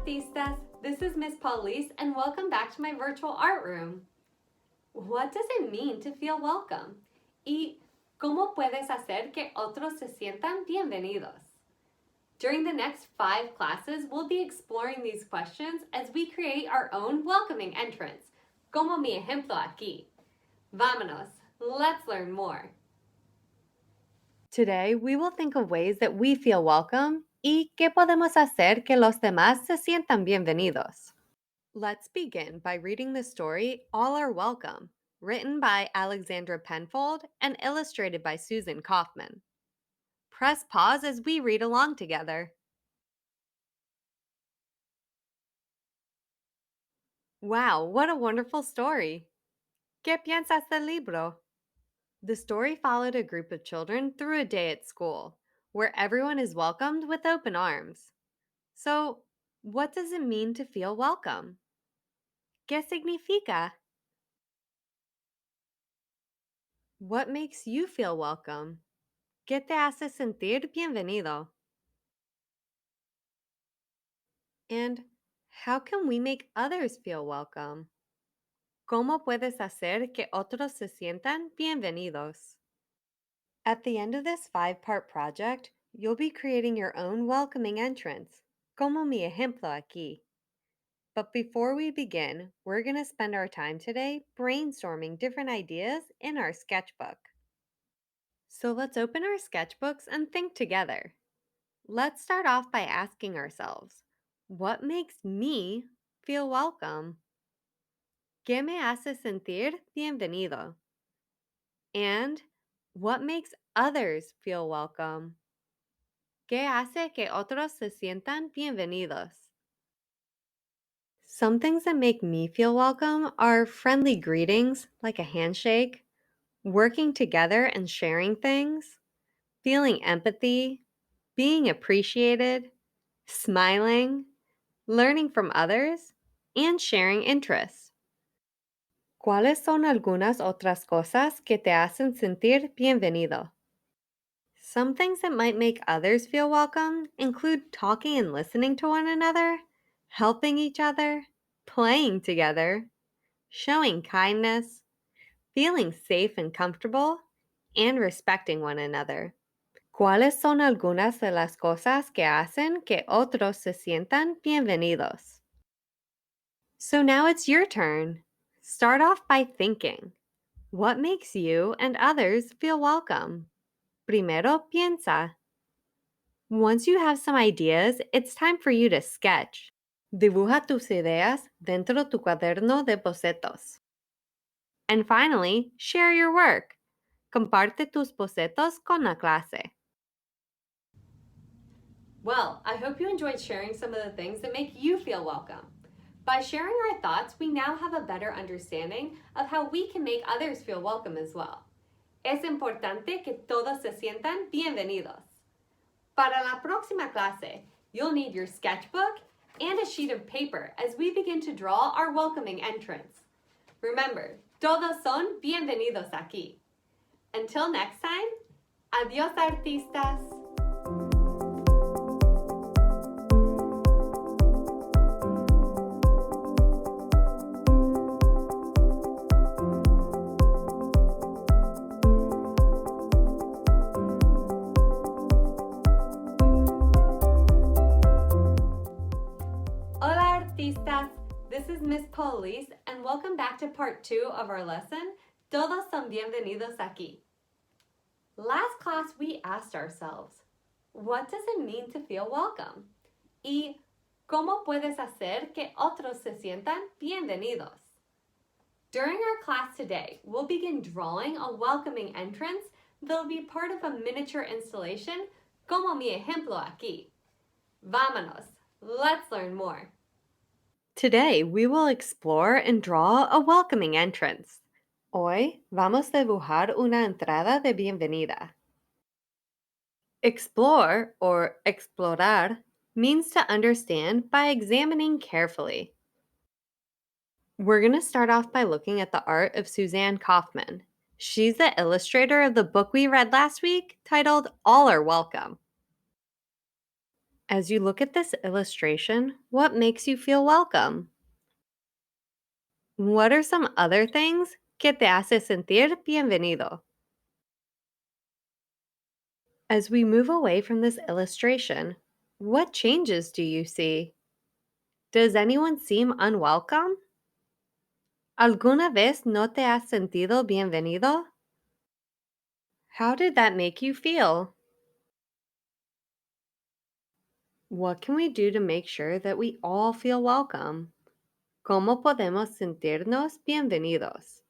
artistas! This is Miss Paulise and welcome back to my virtual art room. What does it mean to feel welcome? ¿Y cómo puedes hacer que otros se sientan bienvenidos? During the next 5 classes, we'll be exploring these questions as we create our own welcoming entrance, como mi ejemplo aquí. Vámonos, let's learn more. Today, we will think of ways that we feel welcome y qué podemos hacer que los demás se sientan bienvenidos. Let's begin by reading the story All Are Welcome, written by Alexandra Penfold and illustrated by Susan Kaufman. Press pause as we read along together. Wow, what a wonderful story! ¿Qué piensas del libro? The story followed a group of children through a day at school, where everyone is welcomed with open arms. So, what does it mean to feel welcome? ¿Qué significa? What makes you feel welcome? ¿Qué te hace sentir bienvenido? And how can we make others feel welcome? ¿Cómo puedes hacer que otros se sientan bienvenidos? At the end of this 5-part project, you'll be creating your own welcoming entrance, como mi ejemplo aquí. But before we begin, we're going to spend our time today brainstorming different ideas in our sketchbook. So let's open our sketchbooks and think together. Let's start off by asking ourselves, what makes me feel welcome? ¿Qué me hace sentir bienvenido? And what makes others feel welcome? ¿Qué hace que otros se sientan bienvenidos? Some things that make me feel welcome are friendly greetings, like a handshake, working together and sharing things, feeling empathy, being appreciated, smiling, learning from others, and sharing interests. ¿Cuáles son algunas otras cosas que te hacen sentir bienvenido? Some things that might make others feel welcome include talking and listening to one another, helping each other, playing together, showing kindness, feeling safe and comfortable, and respecting one another. ¿Cuáles son algunas de las cosas que hacen que otros se sientan bienvenidos? So now it's your turn. Start off by thinking. What makes you and others feel welcome? Primero piensa. Once you have some ideas, it's time for you to sketch. Dibuja tus ideas dentro tu cuaderno de bocetos. And finally, share your work. Comparte tus bocetos con la clase. Well, I hope you enjoyed sharing some of the things that make you feel welcome. By sharing our thoughts, we now have a better understanding of how we can make others feel welcome as well. Es importante que todos se sientan bienvenidos. Para la próxima clase, you'll need your sketchbook and a sheet of paper as we begin to draw our welcoming entrance. Remember, todos son bienvenidos aquí. Until next time, adios artistas! Hola artistas! This is Miss Paulise and welcome back to part 2 of our lesson, Todos son bienvenidos aquí. Last class we asked ourselves, what does it mean to feel welcome? Y ¿cómo puedes hacer que otros se sientan bienvenidos? During our class today, we'll begin drawing a welcoming entrance that'll be part of a miniature installation, como mi ejemplo aquí. Vámonos! Let's learn more. Today, we will explore and draw a welcoming entrance. Hoy vamos a dibujar una entrada de bienvenida. Explore or explorar means to understand by examining carefully. We're going to start off by looking at the art of Suzanne Kaufman. She's the illustrator of the book we read last week titled All Are Welcome. As you look at this illustration, what makes you feel welcome? What are some other things que te hace sentir bienvenido? As we move away from this illustration, what changes do you see? Does anyone seem unwelcome? ¿Alguna vez no te has sentido bienvenido? How did that make you feel? What can we do to make sure that we all feel welcome? ¿Cómo podemos sentirnos bienvenidos?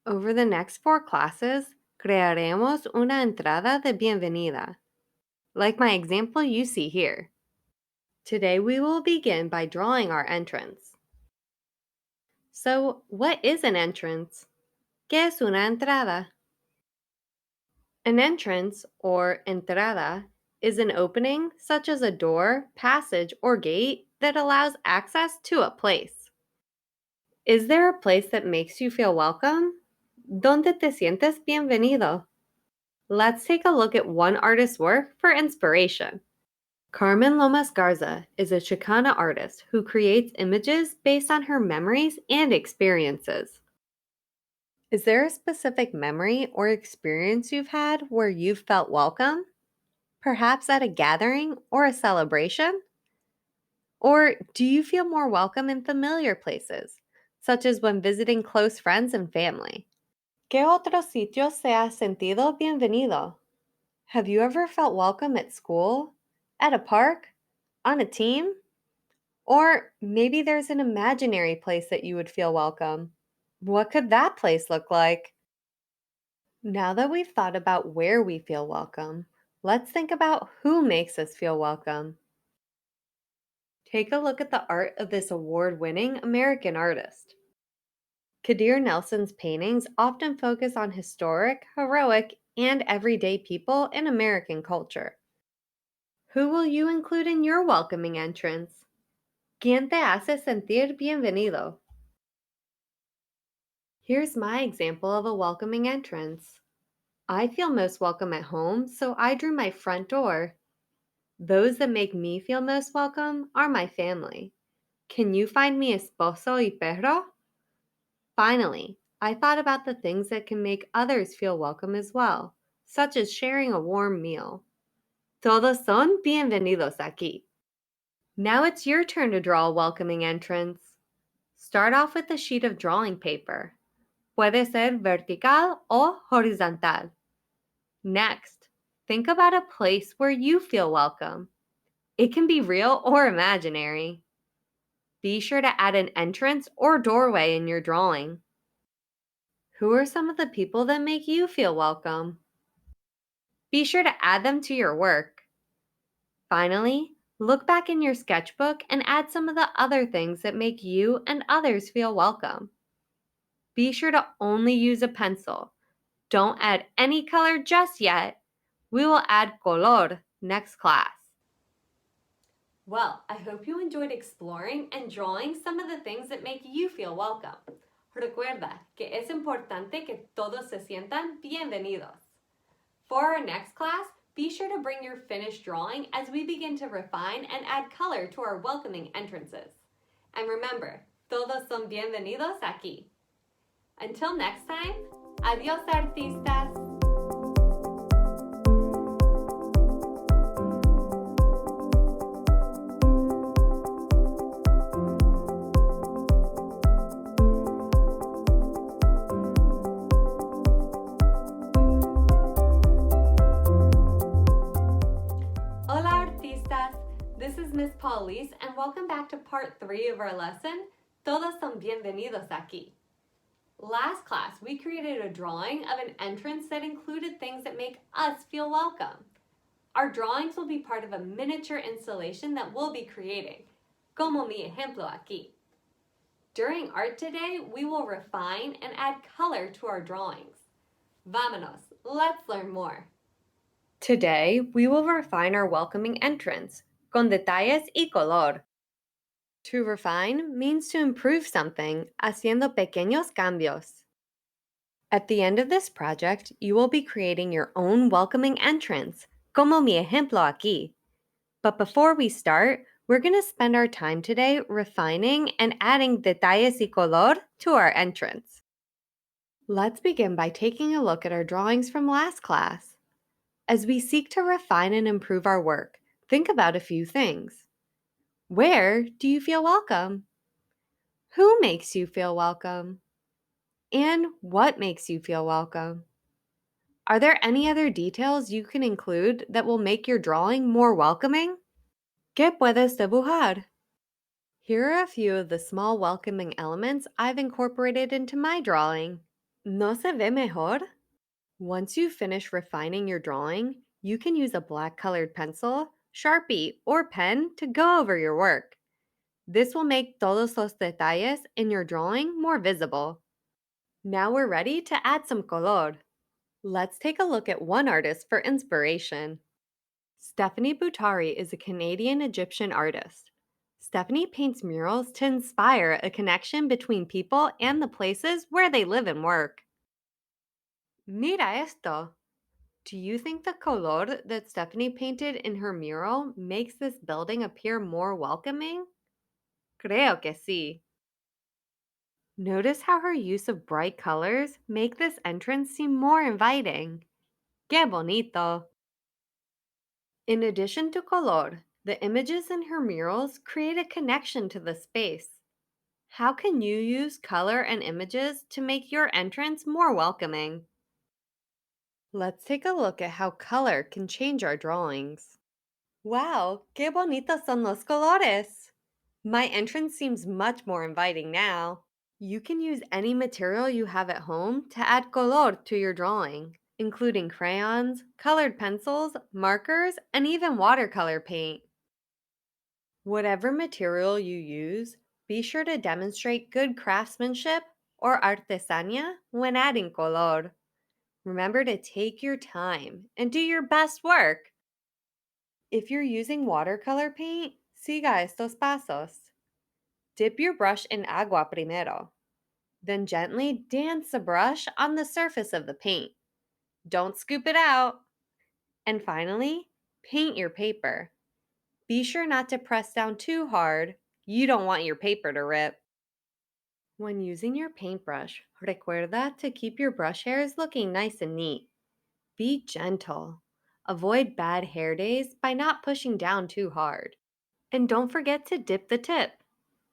Over the next 4 classes, crearemos una entrada de bienvenida, like my example you see here. Today we will begin by drawing our entrance. So, what is an entrance? ¿Qué es una entrada? An entrance, or entrada, is an opening, such as a door, passage, or gate, that allows access to a place. Is there a place that makes you feel welcome? ¿Dónde te sientes bienvenido? Let's take a look at one artist's work for inspiration. Carmen Lomas Garza is a Chicana artist who creates images based on her memories and experiences. Is there a specific memory or experience you've had where you've felt welcome? Perhaps at a gathering or a celebration? Or do you feel more welcome in familiar places, such as when visiting close friends and family? ¿Qué otros sitios se ha sentido bienvenido? Have you ever felt welcome at school, at a park, on a team? Or maybe there's an imaginary place that you would feel welcome. What could that place look like? Now that we've thought about where we feel welcome, let's think about who makes us feel welcome. Take a look at the art of this award-winning American artist. Kadir Nelson's paintings often focus on historic, heroic, and everyday people in American culture. Who will you include in your welcoming entrance? ¿Quién te hace sentir bienvenido? Here's my example of a welcoming entrance. I feel most welcome at home, so I drew my front door. Those that make me feel most welcome are my family. Can you find me esposo y perro? Finally, I thought about the things that can make others feel welcome as well, such as sharing a warm meal. Todos son bienvenidos aquí. Now it's your turn to draw a welcoming entrance. Start off with a sheet of drawing paper. Puede ser vertical o horizontal. Next, think about a place where you feel welcome. It can be real or imaginary. Be sure to add an entrance or doorway in your drawing. Who are some of the people that make you feel welcome? Be sure to add them to your work. Finally, look back in your sketchbook and add some of the other things that make you and others feel welcome. Be sure to only use a pencil. Don't add any color just yet. We will add color next class. Well, I hope you enjoyed exploring and drawing some of the things that make you feel welcome. Recuerda que es importante que todos se sientan bienvenidos. For our next class, be sure to bring your finished drawing as we begin to refine and add color to our welcoming entrances. And remember, todos son bienvenidos aquí. Until next time, adiós artistas! This is Miss Paula, and welcome back to part 3 of our lesson, Todos son bienvenidos aquí. Last class, we created a drawing of an entrance that included things that make us feel welcome. Our drawings will be part of a miniature installation that we'll be creating, como mi ejemplo aquí. During art today, we will refine and add color to our drawings. Vámonos, let's learn more. Today, we will refine our welcoming entrance, con detalles y color. To refine means to improve something, haciendo pequeños cambios. At the end of this project, you will be creating your own welcoming entrance, como mi ejemplo aquí. But before we start, we're going to spend our time today refining and adding detalles y color to our entrance. Let's begin by taking a look at our drawings from last class. As we seek to refine and improve our work, think about a few things. Where do you feel welcome? Who makes you feel welcome? And what makes you feel welcome? Are there any other details you can include that will make your drawing more welcoming? ¿Qué puedes dibujar? Here are a few of the small welcoming elements I've incorporated into my drawing. ¿No se ve mejor? Once you finish refining your drawing, you can use a black colored pencil, Sharpie, or pen to go over your work. This will make todos los detalles in your drawing more visible. Now we're ready to add some color. Let's take a look at one artist for inspiration. Stephanie Boutari is a Canadian Egyptian artist. Stephanie paints murals to inspire a connection between people and the places where they live and work. Mira esto! Do you think the color that Stephanie painted in her mural makes this building appear more welcoming? Creo que sí. Notice how her use of bright colors make this entrance seem more inviting. ¡Qué bonito! In addition to color, the images in her murals create a connection to the space. How can you use color and images to make your entrance more welcoming? Let's take a look at how color can change our drawings. Wow, qué bonitos son los colores! My entrance seems much more inviting now. You can use any material you have at home to add color to your drawing, including crayons, colored pencils, markers, and even watercolor paint. Whatever material you use, be sure to demonstrate good craftsmanship or artesanía when adding color. Remember to take your time and do your best work. If you're using watercolor paint, siga estos pasos. Dip your brush in agua primero. Then gently dance the brush on the surface of the paint. Don't scoop it out. And finally, paint your paper. Be sure not to press down too hard. You don't want your paper to rip. When using your paintbrush, recuerda to keep your brush hairs looking nice and neat. Be gentle. Avoid bad hair days by not pushing down too hard. And don't forget to dip the tip.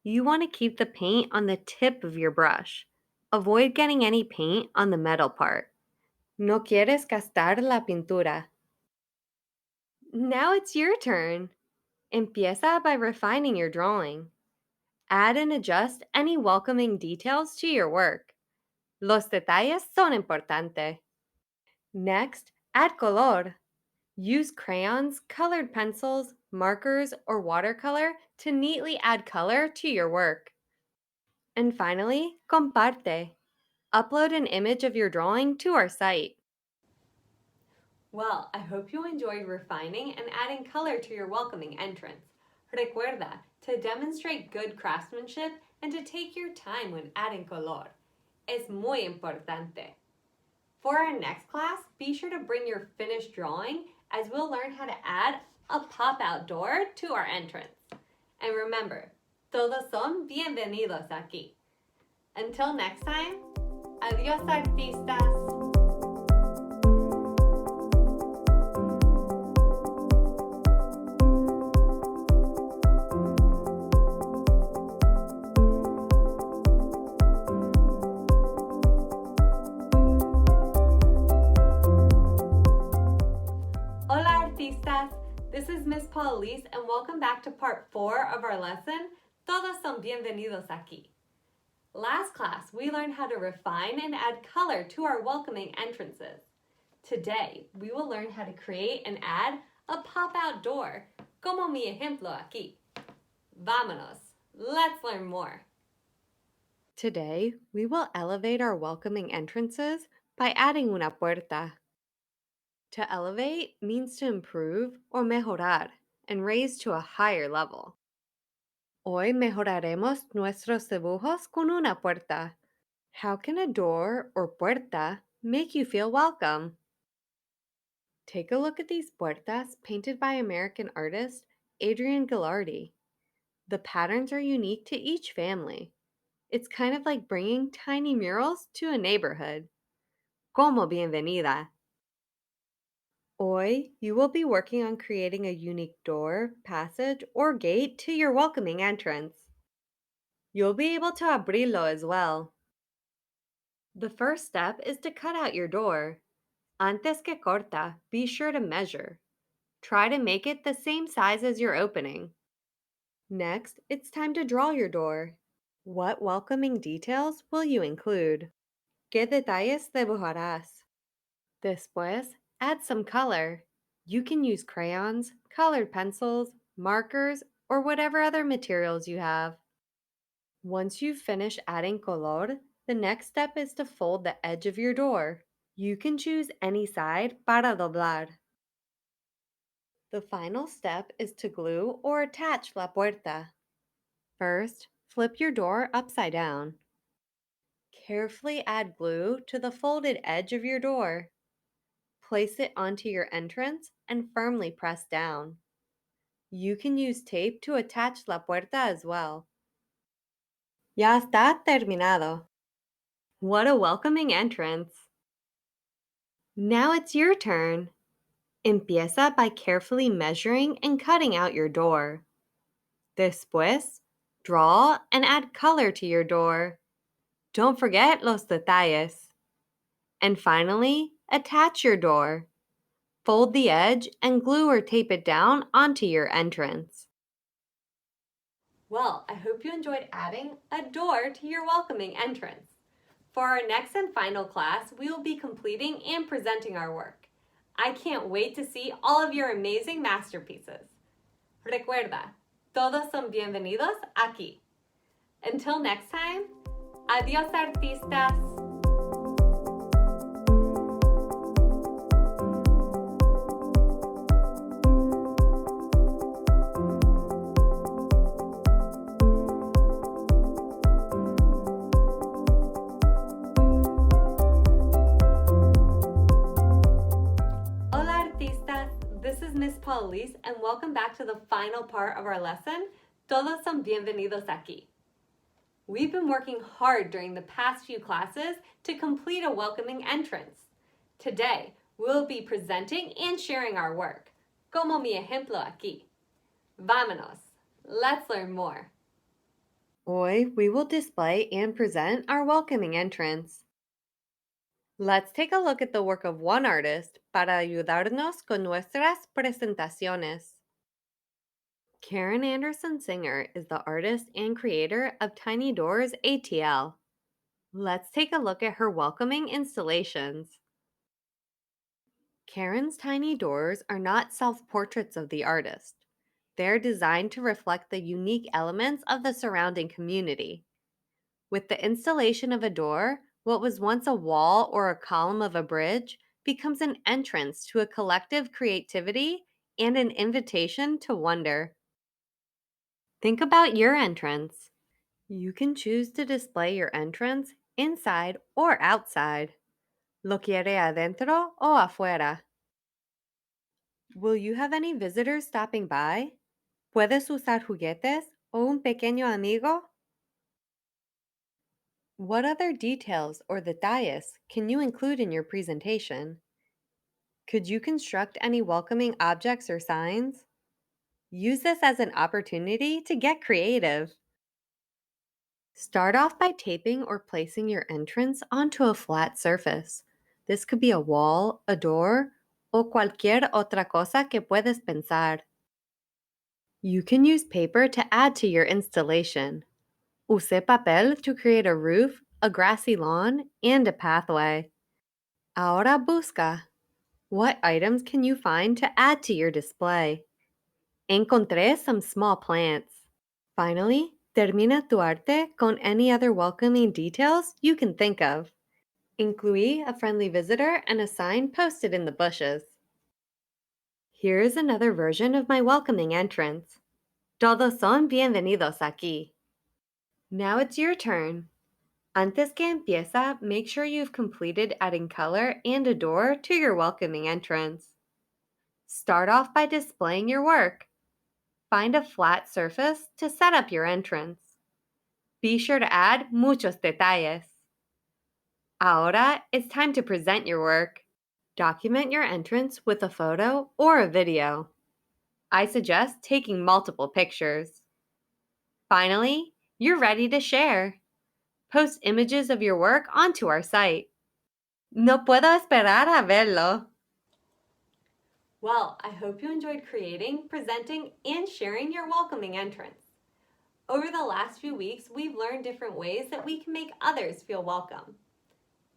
You want to keep the paint on the tip of your brush. Avoid getting any paint on the metal part. No quieres gastar la pintura. Now it's your turn. Empieza by refining your drawing. Add and adjust any welcoming details to your work. Los detalles son importantes. Next, add color. Use crayons, colored pencils, markers, or watercolor to neatly add color to your work. And finally, comparte. Upload an image of your drawing to our site. Well, I hope you enjoyed refining and adding color to your welcoming entrance. Recuerda to demonstrate good craftsmanship and to take your time when adding color. Es muy importante. For our next class, be sure to bring your finished drawing as we'll learn how to add a pop-out door to our entrance. And remember, todos son bienvenidos aquí. Until next time, adiós artistas! Hola artistas! This is Miss Paula and welcome back to part 4 of our lesson, Todos son bienvenidos aquí. Last class, we learned how to refine and add color to our welcoming entrances. Today, we will learn how to create and add a pop-out door, como mi ejemplo aquí. Vámonos! Let's learn more. Today, we will elevate our welcoming entrances by adding una puerta. To elevate means to improve or mejorar and raise to a higher level. Hoy mejoraremos nuestros dibujos con una puerta. How can a door or puerta make you feel welcome? Take a look at these puertas painted by American artist Adrian Gallardi. The patterns are unique to each family. It's kind of like bringing tiny murals to a neighborhood. Como bienvenida. Hoy, you will be working on creating a unique door, passage, or gate to your welcoming entrance. You'll be able to abrirlo as well. The first step is to cut out your door. Antes que corta, be sure to measure. Try to make it the same size as your opening. Next, it's time to draw your door. What welcoming details will you include? ¿Qué detalles dibujarás? Después, add some color. You can use crayons, colored pencils, markers, or whatever other materials you have. Once you've finished adding color, the next step is to fold the edge of your door. You can choose any side para doblar. The final step is to glue or attach la puerta. First, flip your door upside down. Carefully add glue to the folded edge of your door. Place it onto your entrance and firmly press down. You can use tape to attach la puerta as well. Ya está terminado. What a welcoming entrance! Now it's your turn. Empieza by carefully measuring and cutting out your door. Después, draw and add color to your door. Don't forget los detalles. And finally, attach your door. Fold the edge and glue or tape it down onto your entrance. Well, I hope you enjoyed adding a door to your welcoming entrance. For our next and final class, we will be completing and presenting our work. I can't wait to see all of your amazing masterpieces. Recuerda, todos son bienvenidos aquí. Until next time, adiós artistas! This is Miss Paula, and welcome back to the final part of our lesson, Todos son bienvenidos aquí. We've been working hard during the past few classes to complete a welcoming entrance. Today, we'll be presenting and sharing our work, como mi ejemplo aquí. Vámonos, let's learn more. Hoy, we will display and present our welcoming entrance. Let's take a look at the work of one artist para ayudarnos con nuestras presentaciones. Karen Anderson Singer is the artist and creator of Tiny Doors ATL. Let's take a look at her welcoming installations. Karen's tiny doors are not self-portraits of the artist. They're designed to reflect the unique elements of the surrounding community. With the installation of a door, what was once a wall or a column of a bridge becomes an entrance to a collective creativity and an invitation to wonder. Think about your entrance. You can choose to display your entrance inside or outside. ¿Lo quiere adentro o afuera? Will you have any visitors stopping by? ¿Puedes usar juguetes o un pequeño amigo? What other details or detalles can you include in your presentation? Could you construct any welcoming objects or signs? Use this as an opportunity to get creative. Start off by taping or placing your entrance onto a flat surface. This could be a wall, a door, o cualquier otra cosa que puedes pensar. You can use paper to add to your installation. Use papel to create a roof, a grassy lawn, and a pathway. Ahora busca. What items can you find to add to your display? Encontré some small plants. Finally, termina tu arte con any other welcoming details you can think of. Incluí a friendly visitor and a sign posted in the bushes. Here is another version of my welcoming entrance. Todos son bienvenidos aquí. Now it's your turn. Antes que empieza, make sure you've completed adding color and a door to your welcoming entrance. Start off by displaying your work. Find a flat surface to set up your entrance. Be sure to add muchos detalles. Ahora it's time to present your work. Document your entrance with a photo or a video. I suggest taking multiple pictures. Finally, you're ready to share. Post images of your work onto our site. No puedo esperar a verlo. Well, I hope you enjoyed creating, presenting, and sharing your welcoming entrance. Over the last few weeks, we've learned different ways that we can make others feel welcome.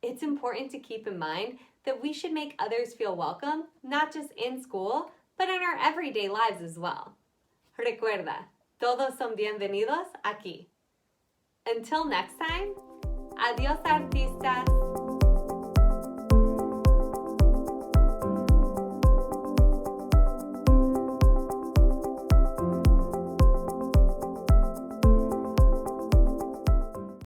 It's important to keep in mind that we should make others feel welcome, not just in school, but in our everyday lives as well. Recuerda, todos son bienvenidos aquí. Until next time, adios artistas.